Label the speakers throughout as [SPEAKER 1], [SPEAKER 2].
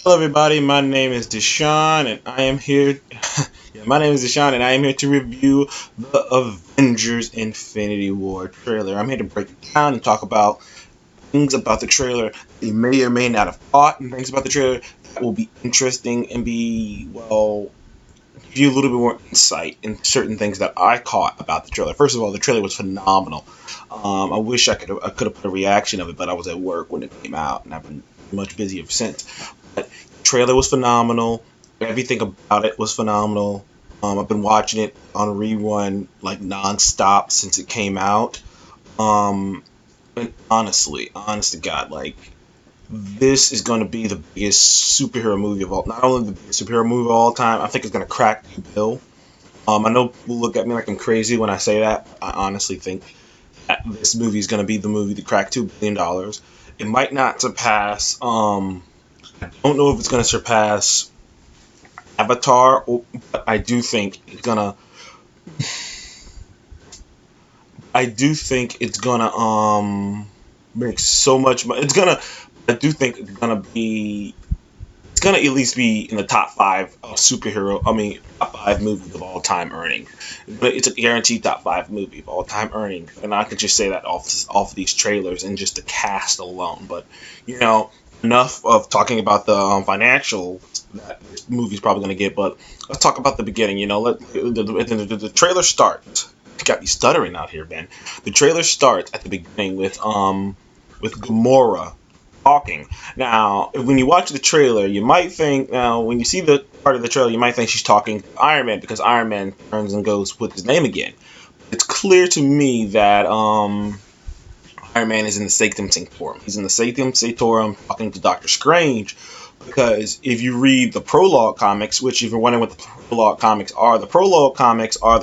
[SPEAKER 1] Hello, everybody. My name is Deshaun, and I am here. Yeah, my name is Deshaun, and I am here to review the Avengers: Infinity War trailer. I'm here to break it down and talk about things about the trailer that you may or may not have thought, and things about the trailer that will be interesting and give you a little bit more insight into certain things that I caught about the trailer. First of all, the trailer was phenomenal. I wish I could have put a reaction of it, but I was at work when it came out, and I've been much busy ever since. But the trailer was phenomenal. Everything about it was phenomenal. I've been watching it on rerun like nonstop since it came out. And honest to God, like this is going to be the biggest superhero movie of all. Not only the biggest superhero movie of all time, I think it's going to crack the bill. I know people look at me like I'm crazy when I say that. I honestly think that this movie is going to be the movie to crack $2 billion. It might not surpass. I don't know if it's going to surpass Avatar, but I do think it's gonna. I do think it's gonna make so much money. It's gonna. I do think it's gonna be. It's gonna at least be in the top five of superhero. I mean, top five movies of all time earning. But it's a guaranteed top five movie of all time earning, and I could just say that off these trailers and just the cast alone. But enough of talking about the financial that this movie's probably going to get. But let's talk about the beginning. Let the trailer starts. You got me stuttering out here, man. The trailer starts at the beginning with Gamora talking. Now, when you watch the trailer, you might think, when you see the part of the trailer, you might think she's talking to Iron Man because Iron Man turns and goes with his name again. It's clear to me that Iron Man is in the Sanctum Sanctorum. He's in the Sanctum Sanctorum talking to Doctor Strange, because if you read the prologue comics, which if you're wondering what the prologue comics are the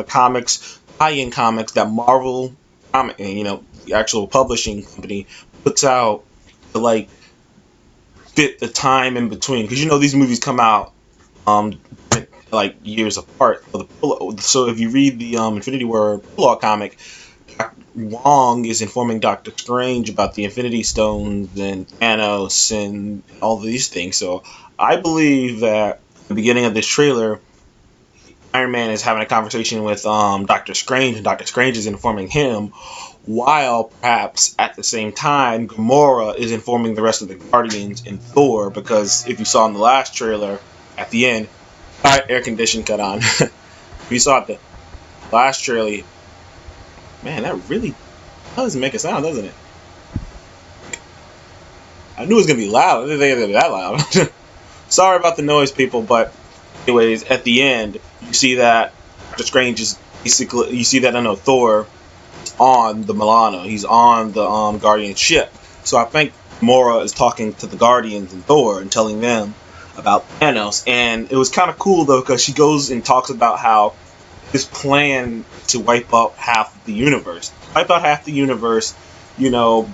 [SPEAKER 1] comics, tie-in comics that Marvel, the actual publishing company puts out to like fit the time in between, because these movies come out like years apart. So if you read the Infinity War prologue comic, Wong is informing Doctor Strange about the Infinity Stones and Thanos and all of these things. So I believe that at the beginning of this trailer, Iron Man is having a conversation with Doctor Strange, and Doctor Strange is informing him, while perhaps at the same time Gamora is informing the rest of the Guardians and Thor, because if you saw in the last trailer at the end, air condition cut on. If you saw the last trailer, man, that really does make a sound, doesn't it? I knew it was going to be loud. I didn't think it was going to be that loud. Sorry about the noise, people, but anyways, at the end, you see that Doctor Strange is basically, Thor is on the Milano. He's on the Guardian ship. So I think Mora is talking to the Guardians and Thor and telling them about Thanos. And it was kind of cool, though, because she goes and talks about how his plan to wipe out half the universe. But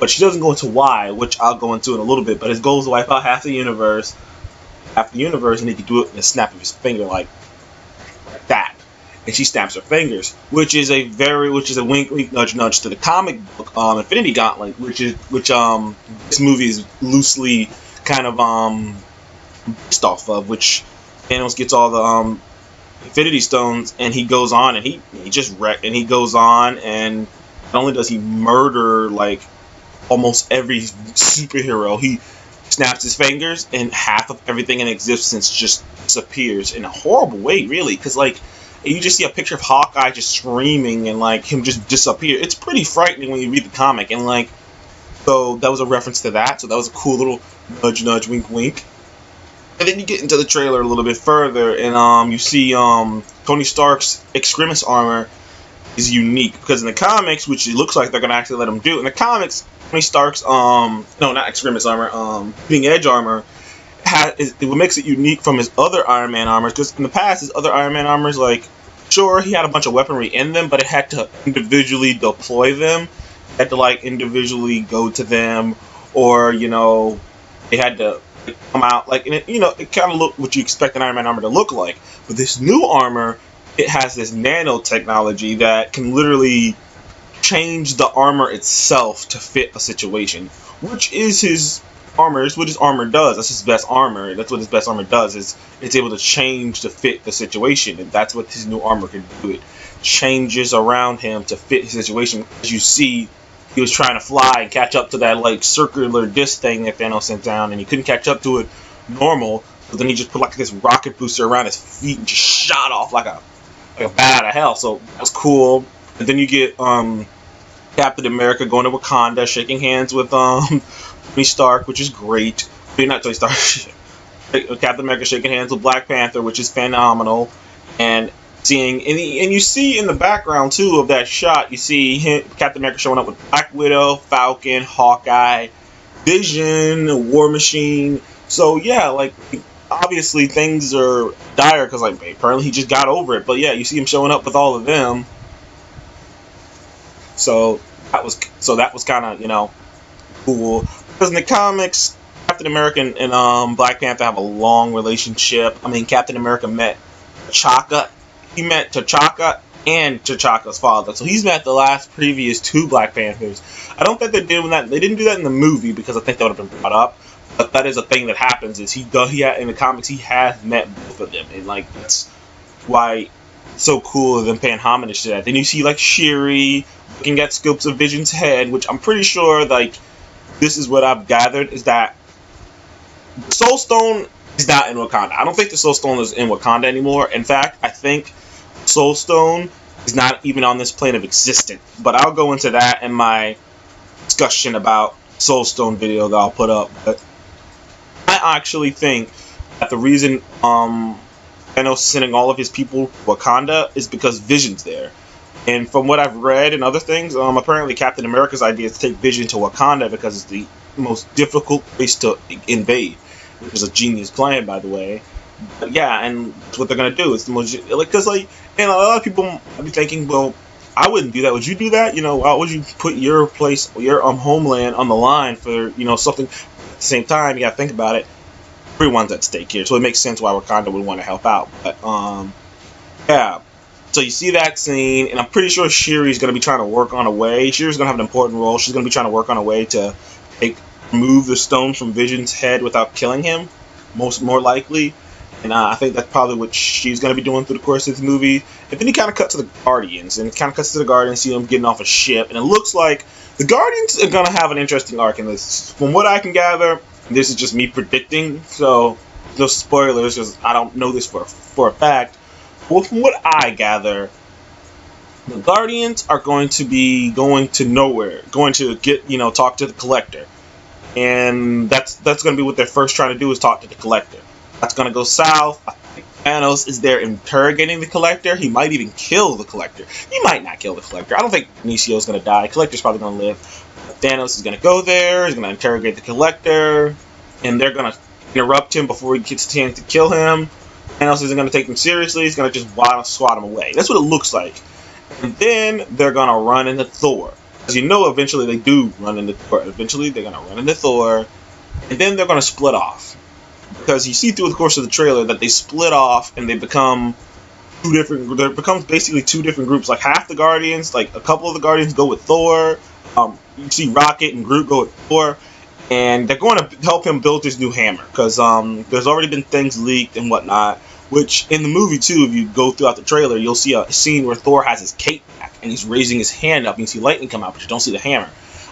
[SPEAKER 1] she doesn't go into why, which I'll go into in a little bit, but his goal is to wipe out half the universe, and he can do it in a snap of his finger, like that. And she snaps her fingers, which is a wink, wink, nudge, nudge to the comic book, Infinity Gauntlet, which this movie is loosely kind of based off of, which Thanos gets all the Infinity Stones, and he goes on and he just wrecked, and he goes on, and not only does he murder like almost every superhero, he snaps his fingers and half of everything in existence just disappears in a horrible way, really, because like you just see a picture of Hawkeye just screaming and like him just disappear. It's pretty frightening when you read the comic, and like, so that was a reference to that, so that was a cool little nudge nudge wink wink. And then you get into the trailer a little bit further, and you see Tony Stark's Extremis armor is unique, because in the comics, which it looks like they're gonna actually let him do, in the comics, Tony Stark's no, not Extremis armor, Cutting Edge armor, what makes it unique from his other Iron Man armors, because in the past, his other Iron Man armors, like, sure, he had a bunch of weaponry in them, but it had to individually deploy them, it had to like individually go to them, or they had to come out like, and it kind of looked what you expect an Iron Man armor to look like. But this new armor, it has this nanotechnology that can literally change the armor itself to fit a situation, which is his armor. It's what his armor does. That's his best armor. That's what his best armor does. Is it's able to change to fit the situation, and that's what his new armor can do. It changes around him to fit his situation. As you see, he was trying to fly and catch up to that like circular disc thing that Thanos sent down, and he couldn't catch up to it normal. But then he just put like this rocket booster around his feet and just shot off like a bat out of hell. So that was cool. And then you get Captain America going to Wakanda, shaking hands with Tony Stark, which is great. Not Tony Stark. Captain America shaking hands with Black Panther, which is phenomenal. And seeing and you see in the background too of that shot, you see Captain America showing up with Black Widow, Falcon, Hawkeye, Vision, War Machine. So yeah, like obviously things are dire because like apparently he just got over it. But yeah, you see him showing up with all of them. So that was kind of cool because in the comics, Captain America and Black Panther have a long relationship. I mean, Captain America met T'Chaka. He met T'Chaka and T'Chaka's father. So he's met the last previous two Black Panthers. I don't think they didn't do that in the movie because I think that would have been brought up. But that is a thing that happens. Is in the comics he has met both of them, and like that's why it's so cool of them paying homage to that. Then you see like Shuri looking at scopes of Vision's head, which I'm pretty sure like this is what I've gathered is that the Soul Stone is not in Wakanda. I don't think the Soul Stone is in Wakanda anymore. In fact, I think Soul Stone is not even on this plane of existence. But I'll go into that in my discussion about Soul Stone video that I'll put up. But I actually think that the reason Thanos is sending all of his people to Wakanda is because Vision's there. And from what I've read and other things, apparently Captain America's idea is to take Vision to Wakanda because it's the most difficult place to invade, which is a genius plan, by the way. But yeah, and that's what they're gonna do. It's the most because and a lot of people might be thinking, well, I wouldn't do that. Would you do that? Why would you put your place, your homeland on the line for something? At the same time, you gotta think about it. Everyone's at stake here, so it makes sense why Wakanda would want to help out. But yeah. So you see that scene, and I'm pretty sure Shuri's going to be trying to work on a way. Shuri's going to have an important role. She's going to be trying to work on a way to remove the stones from Vision's head without killing him, more likely. And I think that's probably what she's going to be doing through the course of this movie. And then you kind of cut to the Guardians, and it kind of cuts to the Guardians, see them getting off a ship, and it looks like the Guardians are going to have an interesting arc in this. From what I can gather, this is just me predicting, so no spoilers because I don't know this for a fact. Well, from what I gather, the Guardians are going to be going to nowhere, going to get talk to the Collector, and that's going to be what they're first trying to do is talk to the Collector. That's going to go south. I think Thanos is there interrogating the Collector. He might even kill the Collector. He might not kill the Collector. I don't think Benicio's going to die. Collector's probably going to live. But Thanos is going to go there. He's going to interrogate the Collector, and they're going to interrupt him before he gets a chance to kill him. Thanos isn't going to take them seriously. He's going to just swat them away. That's what it looks like. And then they're going to run into Thor. As eventually they do run into Thor. Eventually they're going to run into Thor. And then they're going to split off. Because you see through the course of the trailer that they split off and they become there becomes basically two different groups. Like half the Guardians, like a couple of the Guardians go with Thor. You see Rocket and Groot go with Thor. And they're going to help him build his new hammer. Because there's already been things leaked and whatnot. Which, in the movie, too, if you go throughout the trailer, you'll see a scene where Thor has his cape back, and he's raising his hand up, and you see lightning come out, but you don't see the hammer.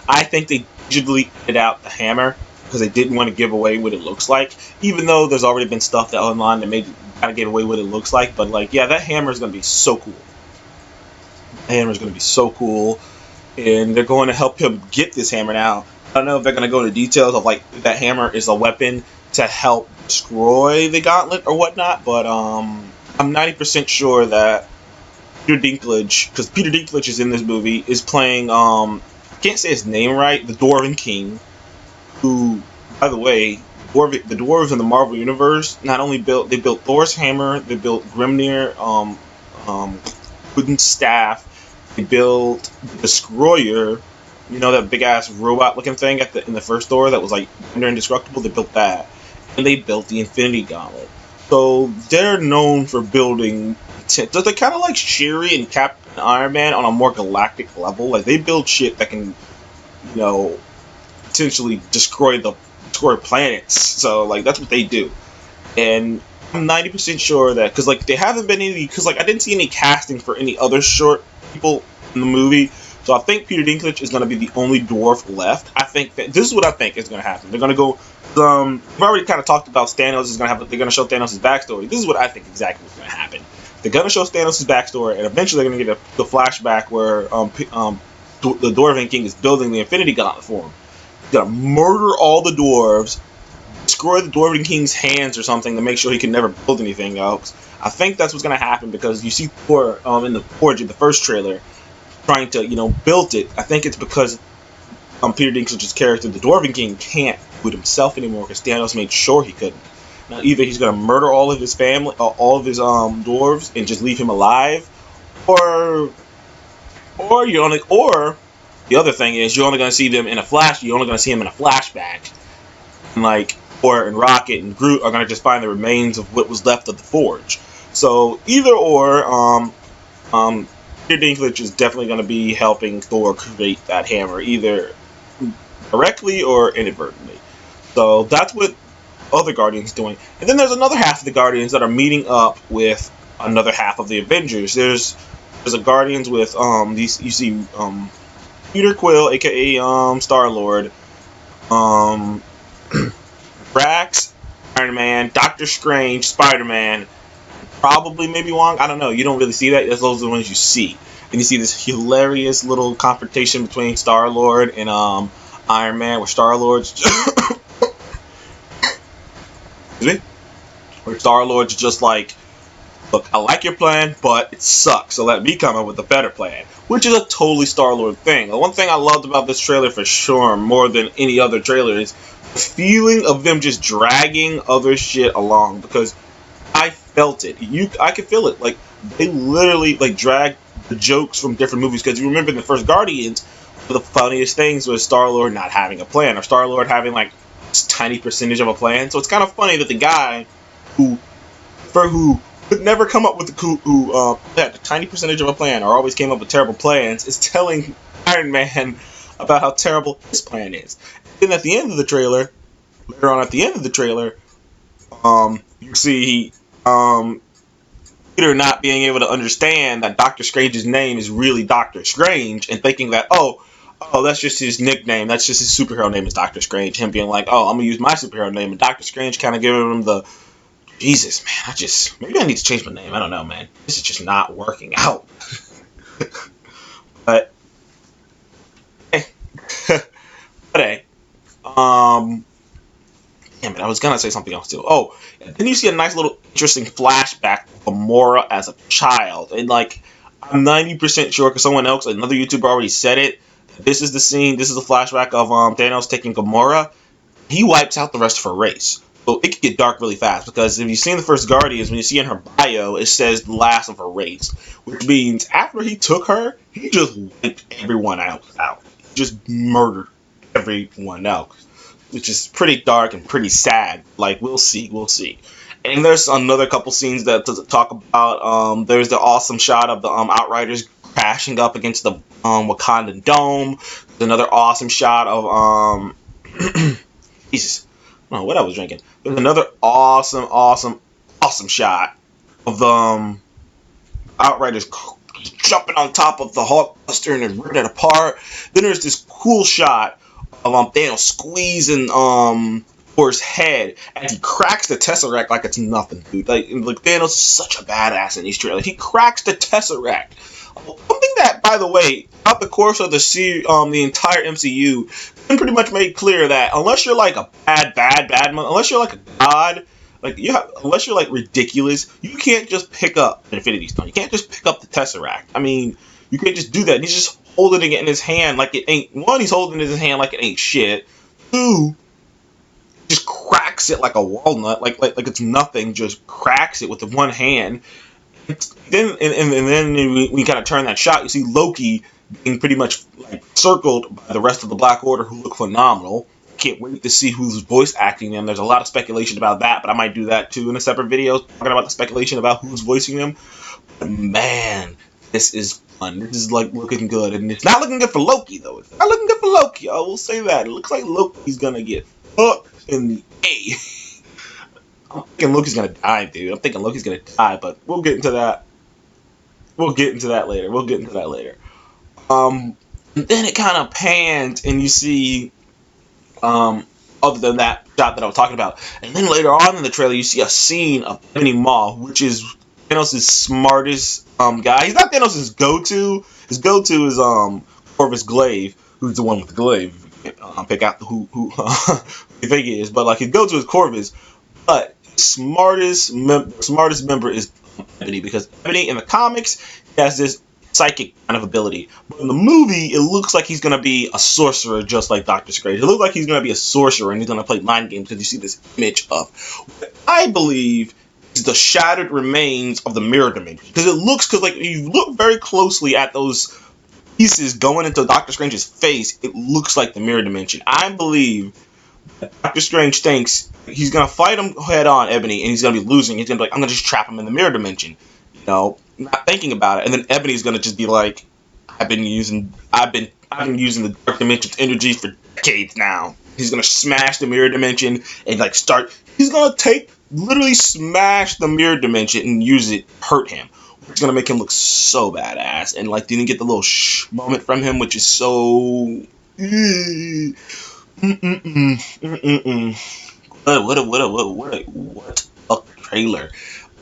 [SPEAKER 1] I think they digitally edited out the hammer, because they didn't want to give away what it looks like, even though there's already been stuff that online that made it kind of give away what it looks like, but, yeah, that hammer is going to be so cool. The hammer is going to be so cool, and they're going to help him get this hammer now. I don't know if they're going to go into details of, that hammer is a weapon to help destroy the gauntlet or whatnot, but I'm 90% sure that Peter Dinklage, because Peter Dinklage is in this movie, is playing, I can't say his name right, the Dwarven King, who, by the way, the dwarves in the Marvel Universe not only built Thor's hammer, they built Grimnir, wooden staff, they built the Destroyer, that big ass robot looking thing in the first Thor that was indestructible. They built that, and they built the Infinity Gauntlet. So they're known for building. So they're kind of like Shuri and Captain Iron Man on a more galactic level. Like they build shit that can, potentially destroy the destroy planets. So like that's what they do. And I'm 90% sure that, because like they haven't been any, because like I didn't see any casting for any other short people in the movie, so I think Peter Dinklage is going to be the only dwarf left. I think that this is what I think is going to happen. They're going to go. We've already kind of talked about Thanos is going to have. They're going to show Thanos' backstory. This is what I think exactly is going to happen. They're going to show Thanos' backstory, and eventually they're going to get the flashback where the Dwarven King is building the Infinity Gauntlet for him. He's going to murder all the dwarves, destroy the Dwarven King's hands or something to make sure he can never build anything else. I think that's what's going to happen because you see Thor in the Forge of the first trailer trying to, build it. I think it's because Peter Dinklage's character, the Dwarven King, can't do it himself anymore because Thanos made sure he couldn't. Now, either he's going to murder all of his family, all of his dwarves, and just leave him alive, or the other thing is you're only going to see them in a flash. You're only going to see him in a flashback, and like Thor and Rocket and Groot are going to just find the remains of what was left of the Forge. So either or, Peter Dinklage is definitely going to be helping Thor create that hammer, either directly or inadvertently. So that's what other Guardians doing. And then there's another half of the Guardians that are meeting up with another half of the Avengers. There's a Guardians with these, you see Peter Quill, aka Star-Lord, Drax, Iron Man, Doctor Strange, Spider-Man, probably maybe Wong. I don't know. You don't really see that. Those are the ones you see. And you see this hilarious little confrontation between Star-Lord and Iron Man, where Star-Lord's where Star-Lord's just like, look, I like your plan, but it sucks, so let me come up with a better plan. Which is a totally Star-Lord thing. The one thing I loved about this trailer for sure, more than any other trailer, is the feeling of them just dragging other shit along. Because I felt it. I could feel it. Like, they literally, like, dragged the jokes from different movies. Because you remember in the first Guardians, one of the funniest things was Star-Lord not having a plan. Or Star-Lord having, like, this tiny percentage of a plan. So it's kind of funny that the guy who could never come up with had a tiny percentage of a plan, or always came up with terrible plans, is telling Iron Man about how terrible his plan is. And at the end of the trailer, later on at the end of the trailer, you see Peter not being able to understand that Doctor Strange's name is really Doctor Strange, and thinking that, oh, that's just his nickname, that's just his superhero name is Doctor Strange. Him being like, oh, I'm gonna use my superhero name, and Doctor Strange kind of giving him the, Jesus, man, maybe I need to change my name. I don't know, man. This is just not working out. But, hey. Damn it, I was gonna say something else too. Oh, then you see a nice little interesting flashback of Gamora as a child. And, like, I'm 90% sure, because someone else, another YouTuber already said it, this is the scene, this is the flashback of Thanos taking Gamora. He wipes out the rest of her race. So it could get dark really fast, because if you've seen the first Guardians, when you see in her bio, it says the last of her race, which means after he took her, he just wiped everyone out. He just murdered everyone else, which is pretty dark and pretty sad. Like, we'll see. And there's another couple scenes that to talk about. There's the awesome shot of the Outriders crashing up against the Wakandan dome. There's another awesome shot of Jesus. Oh, what I was drinking. There's another awesome shot of the Outriders jumping on top of the Hulkbuster and ripping it apart. Then there's this cool shot of Thanos squeezing Thor's head as he cracks the Tesseract like it's nothing, dude. Like Thanos is such a badass in these trailers. He cracks the Tesseract. Something that, by the way, throughout the course of the entire MCU, been pretty much made clear that unless you're like a bad, unless you're like a god, unless you're like ridiculous, you can't just pick up an Infinity Stone. You can't just pick up the Tesseract. I mean, you can't just do that. And he's just holding it in his hand like it ain't. One, he's holding it in his hand like it ain't shit. Two, just cracks it like a walnut, like it's nothing. Just cracks it with the one hand. Then we kind of turn that shot. You see Loki being pretty much like circled by the rest of the Black Order, who look phenomenal. Can't wait to see who's voice acting them. There's a lot of speculation about that, but I might do that too in a separate video, talking about the speculation about who's voicing them. But man, this is fun. This is like looking good, and it's not looking good for Loki though. It's not looking good for Loki. I will say that. It looks like Loki's gonna get fucked in the A. I'm thinking Loki's gonna die, dude. I'm thinking Loki's gonna die, but we'll get into that. We'll get into that later. And then it kind of pans, and you see, other than that shot that I was talking about, and then later on in the trailer, you see a scene of Ebony Maw, which is Thanos' smartest guy. He's not Thanos' go-to. His go-to is Corvus Glaive, who's the one with the glaive. Pick out who you think it is, but like his go-to is Corvus. But the smartest member is Ebony, because Ebony in the comics has this psychic kind of ability, but in the movie it looks like he's gonna be a sorcerer, just like Doctor Strange. It looks like he's gonna be a sorcerer and he's gonna play mind games, because you see this image of what I believe is the shattered remains of the mirror dimension. Because it looks, like if you look very closely at those pieces going into Doctor Strange's face, it looks like the mirror dimension. I believe Doctor Strange thinks he's gonna fight him head on, Ebony, and he's gonna be losing. He's gonna be like, I'm gonna just trap him in the mirror dimension, not thinking about it. And then Ebony's gonna just be like, I've been using the dark dimension's energy for decades now. He's gonna smash the mirror dimension and he's gonna literally smash the mirror dimension and use it to hurt him. It's gonna make him look so badass, and didn't get the little moment from him, which is so. What a trailer.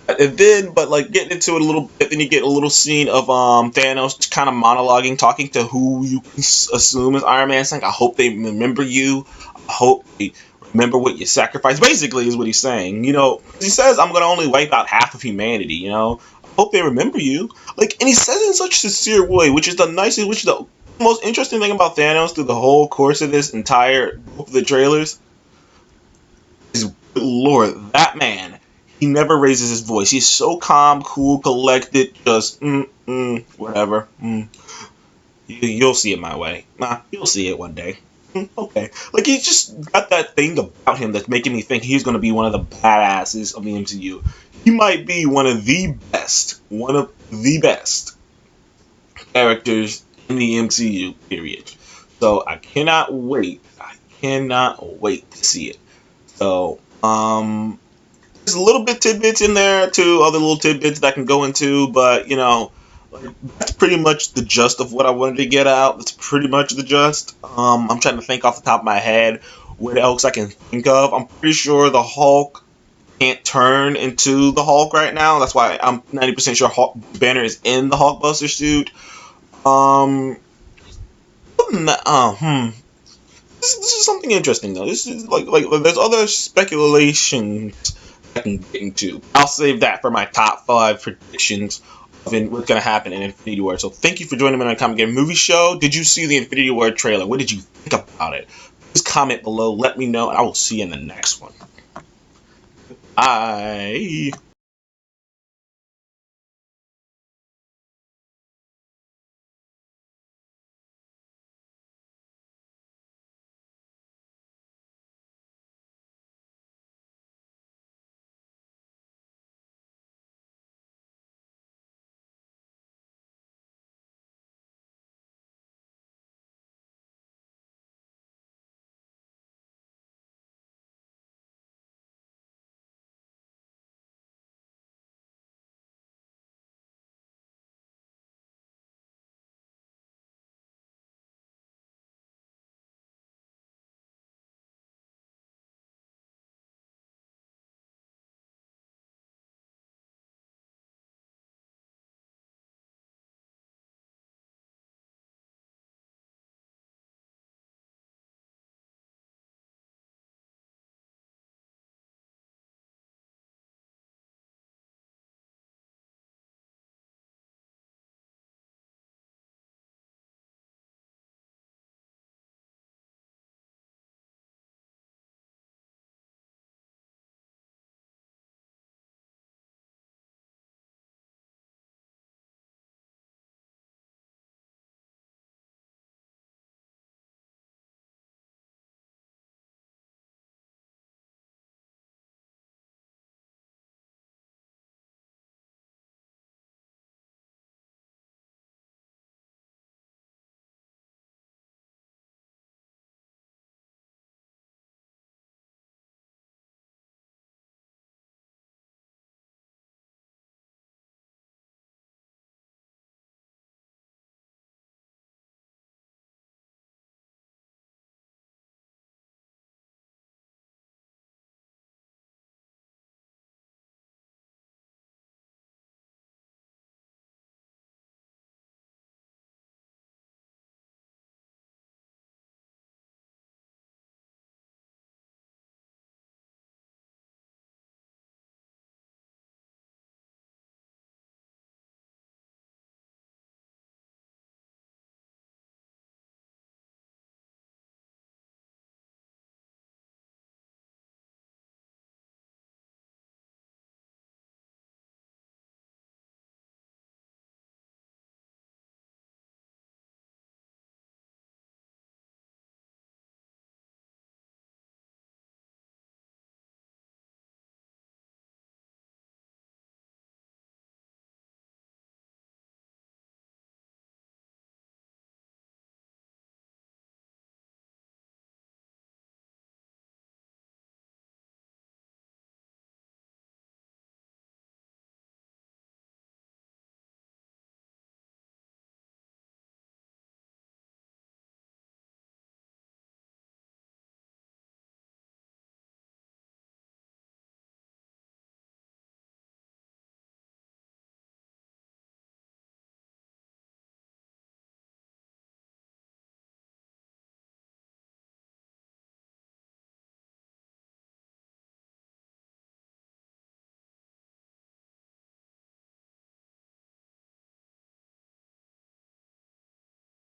[SPEAKER 1] And then, getting into it a little bit, then you get a little scene of Thanos kind of monologuing, talking to who you can assume is Iron Man, saying, I hope they remember you. I hope they remember what you sacrificed. Basically, is what he's saying. He says, I'm going to only wipe out half of humanity, I hope they remember you. And he says it in such a sincere way, which is the most interesting thing about Thanos through the whole course of this entire book of the trailers is, Lord, that man, he never raises his voice. He's so calm, cool, collected, just, whatever. You'll see it my way. You'll see it one day. Okay. He's just got that thing about him that's making me think he's going to be one of the badasses of the MCU. He might be one of the best characters in the MCU, period. So I cannot wait to see it. So, there's a little bit tidbits in there too, other little tidbits that I can go into, but that's pretty much the gist of what I wanted to get out. That's pretty much the gist. I'm trying to think off the top of my head what else I can think of. I'm pretty sure the Hulk can't turn into the Hulk right now. That's why I'm 90% sure Banner is in the Hulkbuster suit. This is something interesting though. This is there's other speculations I can get into. I'll save that for my top 5 predictions of what's gonna happen in Infinity War. So thank you for joining me on the Comic Game Movie Show. Did you see the Infinity War trailer? What did you think about it? Please comment below. Let me know, and I will see you in the next one. Bye.